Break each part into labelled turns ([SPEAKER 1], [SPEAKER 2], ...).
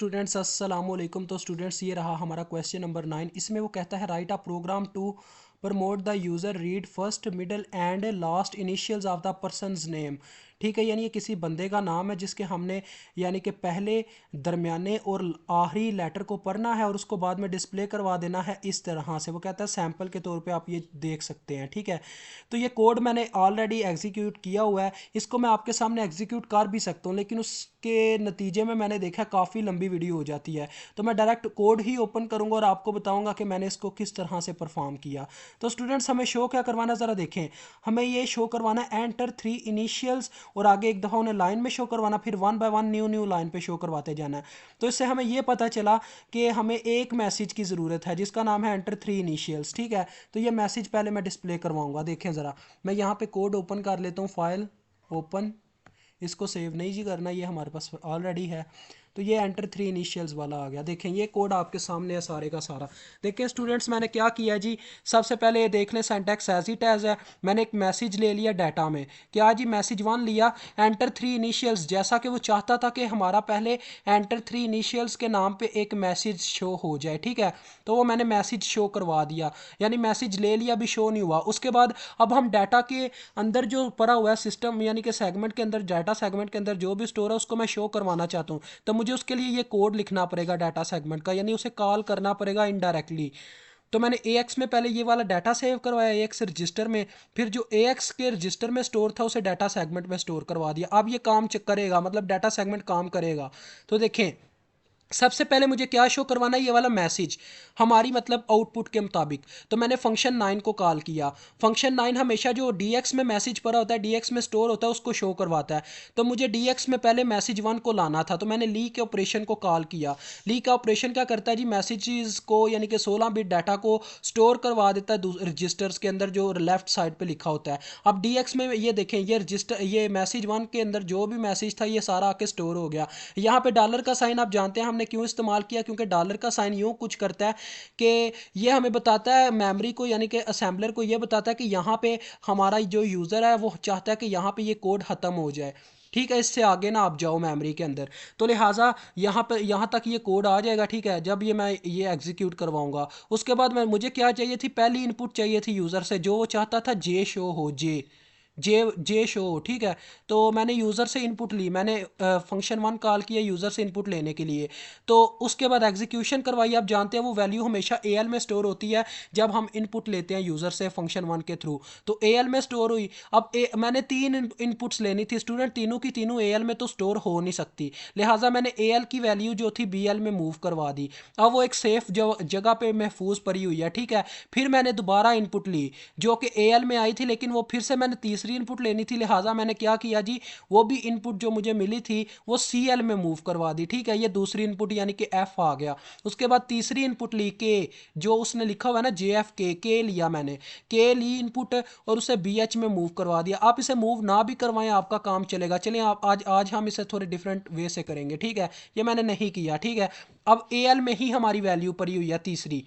[SPEAKER 1] Students अस्सलाम वालेकुम। तो स्टूडेंट्स ये रहा हमारा क्वेश्चन नंबर 9। इसमें वो कहता है write a program to promote the user read first middle and last initials of the person's name. ठीक है, यानी ये किसी बंदे का नाम है जिसके हमने यानी कि पहले दरमियाने और आखिरी लेटर को पढ़ना है और उसको बाद में डिस्प्ले करवा देना है इस तरह से। वो कहता है सैम्पल के तौर पे आप ये देख सकते हैं। ठीक है, तो ये कोड मैंने ऑलरेडी एग्जीक्यूट किया हुआ है, इसको मैं आपके सामने एग्जीक्यूट कर भी सकता हूँ, लेकिन उसके नतीजे में मैंने देखा काफ़ी लंबी वीडियो हो जाती है। तो मैं डायरेक्ट कोड ही ओपन करूँगा और आपको बताऊँगा कि मैंने इसको किस तरह से परफॉर्म किया। तो स्टूडेंट्स हमें शो क्या करवाना, ज़रा देखें। हमें ये शो करवाना है एंटर 3 इनिशियल्स और आगे एक दफ़ा उन्हें लाइन में शो करवाना, फिर one by one new new line पे शो करवाते जाना है। तो इससे हमें ये पता चला कि हमें एक मैसेज की ज़रूरत है जिसका नाम है एंटर 3 इनिशियल्स। ठीक है, तो ये मैसेज पहले मैं डिस्प्ले करवाऊँगा। देखें ज़रा, मैं यहाँ पे कोड ओपन कर लेता हूँ, फाइल ओपन। इसको सेव नहीं जी करना, ये हमारे पास ऑलरेडी है। तो ये एंटर 3 इनिशियल्स वाला आ गया। देखें ये कोड आपके सामने है सारे का सारा। देखें स्टूडेंट्स मैंने क्या किया जी, सबसे पहले ये देख लें सिंटैक्स एज इट एज है। मैंने एक मैसेज ले लिया डाटा में, क्या जी मैसेज 1 लिया, एंटर 3 इनिशियल्स, जैसा कि वो चाहता था कि हमारा पहले एंटर 3 इनिशियल्स के नाम पे एक मैसेज शो हो जाए। ठीक है, तो वो मैंने मैसेज शो करवा दिया, यानी मैसेज ले लिया, अभी शो नहीं हुआ। उसके बाद अब हम डाटा के अंदर जो पड़ा हुआ है सिस्टम यानी कि सेगमेंट के अंदर, डाटा सेगमेंट के अंदर जो भी स्टोर है उसको मैं शो करवाना चाहता हूँ। तो मुझे उसके लिए ये कोड लिखना पड़ेगा डाटा सेगमेंट का, यानी उसे कॉल करना पड़ेगा इनडायरेक्टली। तो मैंने AX में पहले ये वाला डाटा सेव करवाया AX रजिस्टर में, फिर जो AX के रजिस्टर में स्टोर था उसे डाटा सेगमेंट में स्टोर करवा दिया। अब ये काम करेगा, मतलब डाटा सेगमेंट काम करेगा। तो देखें सबसे पहले मुझे क्या शो करवाना है, ये वाला मैसेज हमारी मतलब आउटपुट के मुताबिक। तो मैंने फंक्शन 9 को कॉल किया। फंक्शन 9 हमेशा जो DX में मैसेज पड़ा होता है, DX में स्टोर होता है, उसको शो करवाता है। तो मुझे DX में पहले मैसेज 1 को लाना था, तो मैंने ली के ऑपरेशन को कॉल किया। ली का ऑपरेशन क्या करता है जी, मैसेजेस को यानी कि 16 बिट डाटा को स्टोर करवा देता है रजिस्टर्स के अंदर जो लेफ्ट साइड पर लिखा होता है। अब DX में ये देखें, ये रजिस्टर, ये मैसेज 1 के अंदर जो भी मैसेज था ये सारा आके स्टोर हो गया। यहाँ पे डॉलर का साइन आप जानते हैं हमने क्यों इस्तेमाल किया, क्योंकि डॉलर का साइन यूँ कुछ करता है कि ये हमें बताता है मेमोरी को, यानी कि असेंबलर को ये बताता है कि यहाँ पे हमारा जो यूज़र है वो चाहता है कि यहाँ पे ये कोड ख़त्म हो जाए। ठीक है, इससे आगे ना आप जाओ मेमोरी के अंदर, तो लिहाजा यहाँ पे यहाँ तक ये कोड आ जाएगा। ठीक है, जब ये मैं ये एग्जीक्यूट करवाऊंगा उसके बाद मैं मुझे क्या चाहिए थी, पहली इनपुट चाहिए थी यूज़र से, जो वो चाहता था जे शो हो, जे जे जे शो। ठीक है, तो मैंने यूज़र से इनपुट ली, मैंने फंक्शन 1 कॉल किया यूज़र से इनपुट लेने के लिए। तो उसके बाद एग्जीक्यूशन करवाई। आप जानते हैं वो वैल्यू हमेशा AL में स्टोर होती है जब हम इनपुट लेते हैं यूज़र से फंक्शन 1 के थ्रू। तो AL में स्टोर हुई। अब मैंने 3 इनपुट्स लेनी थी स्टूडेंट, तीनों की तीनों AL में तो स्टोर हो नहीं सकती, लिहाजा मैंने AL की वैल्यू जो थी BL में मूव करवा दी। अब वो एक सेफ जगह पे महफूज पड़ी हुई है। ठीक है, फिर मैंने दोबारा इनपुट ली जो कि AL में आई थी, लेकिन वो फिर से मैंने तीसरी इनपुट लेनी थी, लिहाजा मैंने क्या किया जी, वो भी इनपुट जो मुझे मिली थी वो CL में मूव करवा दी। ठीक है, ये दूसरी इनपुट यानी कि F आ गया। उसके बाद तीसरी इनपुट ली K, जो उसने लिखा हुआ है ना JFK, K लिया मैंने, K ली इनपुट और उसे BH में मूव करवा दिया। आप इसे मूव ना भी करवाएं आपका काम चलेगा। चलिए आप आज हम इसे थोड़े डिफरेंट वे से करेंगे। ठीक है, ये मैंने नहीं किया। ठीक है, अब AL में ही हमारी वैल्यू पड़ी हुई है तीसरी।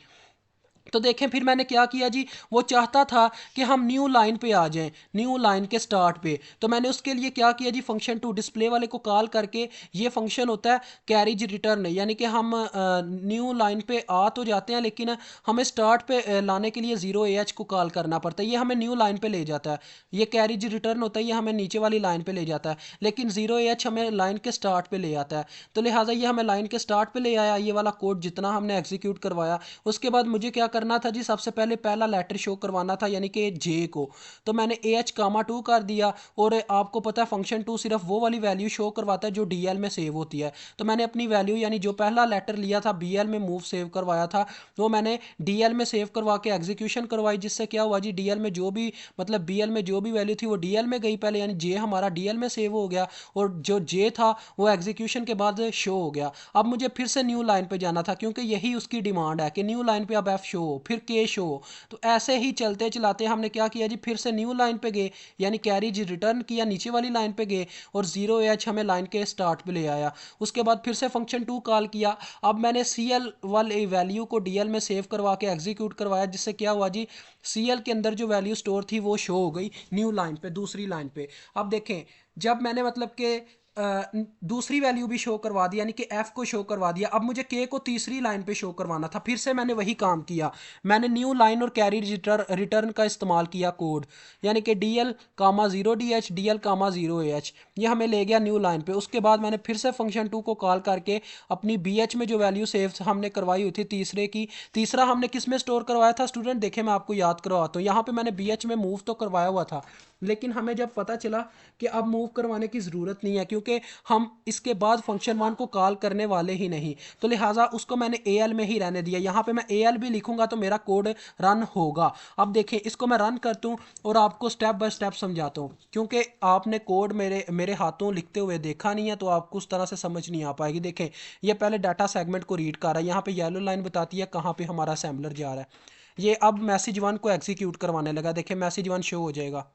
[SPEAKER 1] तो देखें फिर मैंने क्या किया जी, वो चाहता था कि हम न्यू लाइन पे आ जाएं, न्यू लाइन के स्टार्ट पे। तो मैंने उसके लिए क्या किया जी, फंक्शन 2 डिस्प्ले वाले को कॉल करके, ये फंक्शन होता है कैरीज रिटर्न, यानी कि हम न्यू लाइन पे आ तो जाते हैं लेकिन हमें स्टार्ट पे लाने के लिए 0AH को कॉल करना पड़ता है। ये हमें न्यू लाइन पे ले जाता है। ये कैरीज रिटर्न होता है, ये हमें नीचे वाली लाइन पे ले जाता है, लेकिन 0AH हमें लाइन के स्टार्ट पे ले आता है। तो लिहाजा ये हमें लाइन के स्टार्ट पे ले आया, ये वाला कोड जितना हमने एग्जीक्यूट करवाया। उसके बाद मुझे क्या करना था जी, सबसे पहले पहला लेटर शो करवाना था यानी कि जे को। तो मैंने AH, 2 कर दिया, और आपको पता है फंक्शन 2 सिर्फ वो वाली वैल्यू शो करवाता है जो DL में सेव होती है। तो मैंने अपनी वैल्यू यानी जो पहला लेटर लिया था BL में मूव सेव करवाया था, वो मैंने DL में सेव करवा के एग्जीक्यूशन करवाई, जिससे क्या हुआ जी, DL में जो भी मतलब BL में जो भी वैल्यू थी वो DL में गई पहले, यानी जे हमारा DL में सेव हो गया, और जो जे था वो एग्जीक्यूशन के बाद शो हो गया। अब मुझे फिर से न्यू लाइन पे जाना था, क्योंकि यही उसकी डिमांड है कि न्यू लाइन पे अब F शो हो, फिर K शो हो। तो ऐसे ही चलते चलाते हमने क्या किया जी, फिर से न्यू लाइन पे गए, यानी कैरीज रिटर्न किया, नीचे वाली लाइन पे गए, और 0AH हमें लाइन के स्टार्ट पे ले आया। उसके बाद फिर से फंक्शन 2 कॉल किया। अब मैंने CL वाली वैल्यू को DL में सेव करवा के एग्जीक्यूट करवाया, जिससे क्या हुआ जी, CL के अंदर जो वैल्यू स्टोर थी वो शो हो गई न्यू लाइन पे, दूसरी लाइन पे। अब देखें, जब मैंने मतलब कि दूसरी वैल्यू भी शो करवा दी, यानी कि एफ को शो करवा दिया। अब मुझे के को तीसरी लाइन पे शो करवाना था, फिर से मैंने वही काम किया। मैंने न्यू लाइन और कैरी रिटर्न का इस्तेमाल किया कोड, यानी कि D L comma zero D H, D L comma zero A H, ये हमें ले गया न्यू लाइन पे। उसके बाद मैंने फिर से फंक्शन 2 को कॉल करके अपनी बी एच में जो वैल्यू सेव हमने करवाई हुई थी तीसरे की, तीसरा हमने किस में स्टोर करवाया था स्टूडेंट, देखे मैं आपको याद करवाता हूँ। यहाँ पे मैंने बी एच में मूव तो करवाया हुआ था, लेकिन हमें जब पता चला कि अब मूव करवाने की ज़रूरत नहीं है, क्योंकि हम इसके बाद फंक्शन 1 को कॉल करने वाले ही नहीं, तो लिहाजा उसको मैंने ए एल में ही रहने दिया। यहाँ पे मैं ए एल भी लिखूंगा तो मेरा कोड रन होगा। अब देखें, इसको मैं रन करता हूँ और आपको स्टेप बाय स्टेप समझाता हूँ, क्योंकि आपने कोड मेरे हाथों लिखते हुए देखा नहीं है, तो आपको उस तरह से समझ नहीं आ पाएगी। देखें, ये पहले डाटा सेगमेंट को रीड कर रहा है, यहाँ पे येलो लाइन बताती है कहाँ पे हमारा असेंबलर जा रहा है। ये अब मैसेज 1 को एग्जीक्यूट करवाने लगा। देखें, मैसेज 1 शो हो जाएगा,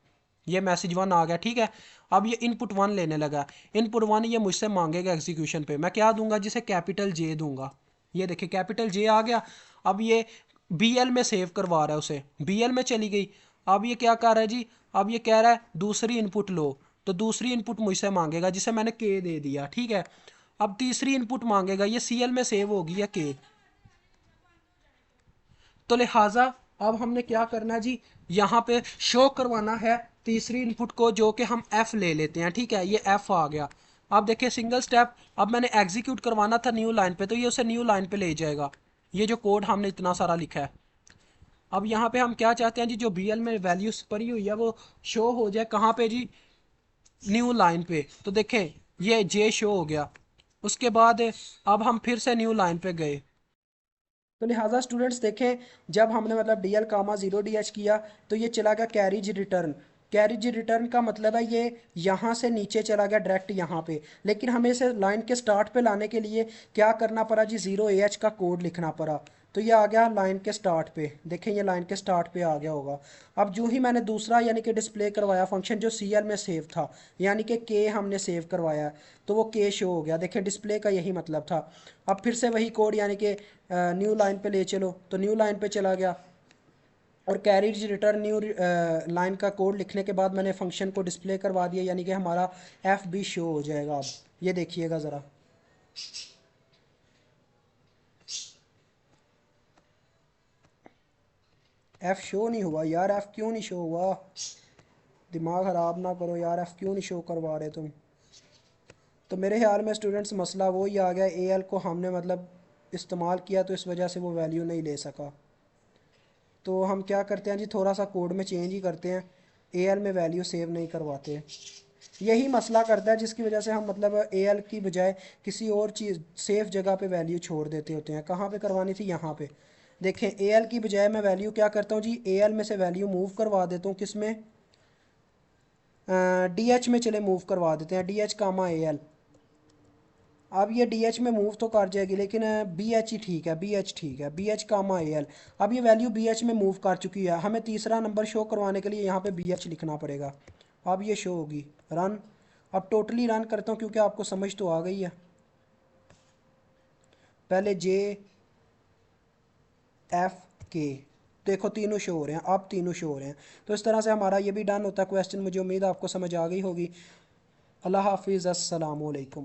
[SPEAKER 1] ये मैसेज 1 आ गया, ठीक है। अब ये इनपुट 1 लेने लगा। इनपुट 1 ये मुझसे मांगेगा एग्जीक्यूशन पे, मैं क्या दूंगा, जिसे कैपिटल जे दूंगा। ये देखिए कैपिटल जे आ गया। अब ये बी एल में सेव करवा रहा है उसे, बी एल में चली गई। अब ये क्या कर रहा है जी, अब ये कह रहा है दूसरी इनपुट लो, तो दूसरी इनपुट मुझसे मांगेगा, जिसे मैंने के दे दिया, ठीक है। अब तीसरी इनपुट मांगेगा, ये सी एल में सेव होगी या के, तो लिहाजा अब हमने क्या करना है जी, यहाँ पे शो करवाना है तीसरी इनपुट को, जो कि हम एफ ले लेते हैं, ठीक है। ये एफ आ गया। अब देखिए सिंगल स्टेप, अब मैंने एग्जीक्यूट करवाना था न्यू लाइन पे, तो ये उसे न्यू लाइन पे ले जाएगा, ये जो कोड हमने इतना सारा लिखा है। अब यहाँ पे हम क्या चाहते हैं जी, जो बी एल में वैल्यू पड़ी हुई है वो शो हो जाए कहाँ पे जी, न्यू लाइन पे। तो देखें ये जे शो हो गया। उसके बाद अब हम फिर से न्यू लाइन पे गए, तो लिहाजा स्टूडेंट्स देखें, जब हमने मतलब D L comma zero D H किया तो ये चला गया कैरीज रिटर्न। कैरीज रिटर्न का मतलब है ये यहाँ से नीचे चला गया डायरेक्ट यहाँ पे, लेकिन हमें इसे लाइन के स्टार्ट पे लाने के लिए क्या करना पड़ा जी, ज़ीरो ए एच का कोड लिखना पड़ा। तो ये आ गया लाइन के स्टार्ट पे, देखें ये लाइन के स्टार्ट पे आ गया होगा। अब जो ही मैंने दूसरा यानी कि डिस्प्ले करवाया फंक्शन जो सी एल में सेव था, यानी कि के हमने सेव करवाया, तो वो के शो हो गया। देखें डिस्प्ले का यही मतलब था। अब फिर से वही कोड यानी कि न्यू लाइन पे ले चलो, तो न्यू लाइन पे चला गया, और कैरीज रिटर्न न्यू लाइन का कोड लिखने के बाद मैंने फंक्शन को डिस्प्ले करवा दिया, यानी कि हमारा एफ भी शो हो जाएगा। अब ये देखिएगा ज़रा, एफ शो नहीं हुआ यार, एफ क्यों नहीं शो हुआ, दिमाग ख़राब ना करो यार, एफ क्यों नहीं शो करवा रहे तुम। तो मेरे ख्याल में स्टूडेंट्स मसला वही आ गया, ए एल को हमने मतलब इस्तेमाल किया तो इस वजह से वो वैल्यू नहीं ले सका। तो हम क्या करते हैं जी, थोड़ा सा कोड में चेंज ही करते हैं, ए एल में वैल्यू सेव नहीं करवाते। यही मसला करता है जिसकी वजह से हम मतलब ए एल की बजाय किसी और चीज़ सेफ जगह पे वैल्यू छोड़ देते होते हैं। कहाँ पे करवानी थी, यहाँ पे। देखें ए एल की बजाय मैं वैल्यू क्या करता हूँ जी, ए एल में से वैल्यू मूव करवा देता हूँ, किस में, डी एच में चले मूव करवा देते हैं, D H comma A L. अब ये डी एच में मूव तो कर जाएगी, लेकिन बी एच ही ठीक है, बी एच ठीक है, B H comma A L. अब ये वैल्यू बी एच में मूव कर चुकी है, हमें तीसरा नंबर शो करवाने के लिए यहाँ पे बी एच लिखना पड़ेगा। अब ये शो होगी, रन। अब टोटली रन करता हूँ क्योंकि आपको समझ तो आ गई है। पहले जे एफ के, देखो तीनों शो हो रहे हैं, अब तीनों शो हो रहे हैं। तो इस तरह से हमारा ये भी डन होता है क्वेश्चन। मुझे उम्मीद है आपको समझ आ गई होगी। अल्लाह हाफिज़, अस्सलाम वालेकुम।